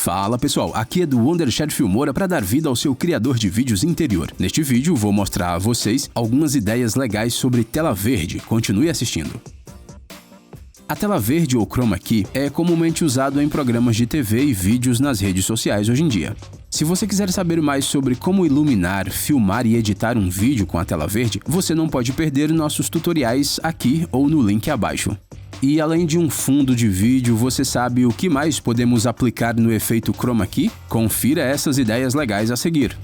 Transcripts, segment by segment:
Fala pessoal, aqui é do Wondershad Filmora para dar vida ao seu criador de vídeos interior. Neste vídeo vou mostrar a vocês algumas ideias legais sobre tela verde. Continue assistindo. A tela verde ou chroma key é comumente usado em programas de TV e vídeos nas redes sociais hoje em dia. Se você quiser saber mais sobre como iluminar, filmar e editar um vídeo com a tela verde, você não pode perder nossos tutoriais aqui ou no link abaixo. E além de um fundo de vídeo, você sabe o que mais podemos aplicar no efeito chroma key? Confira essas ideias legais a seguir.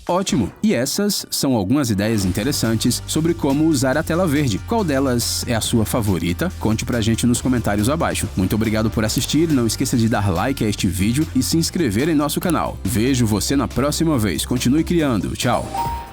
Ótimo! E essas são algumas ideias interessantes sobre como usar a tela verde. Qual delas é a sua favorita? Conte pra gente nos comentários abaixo. Muito obrigado por assistir, não esqueça de dar like a este vídeo e se inscrever em nosso canal. Vejo você na próxima vez. Continue criando. Tchau!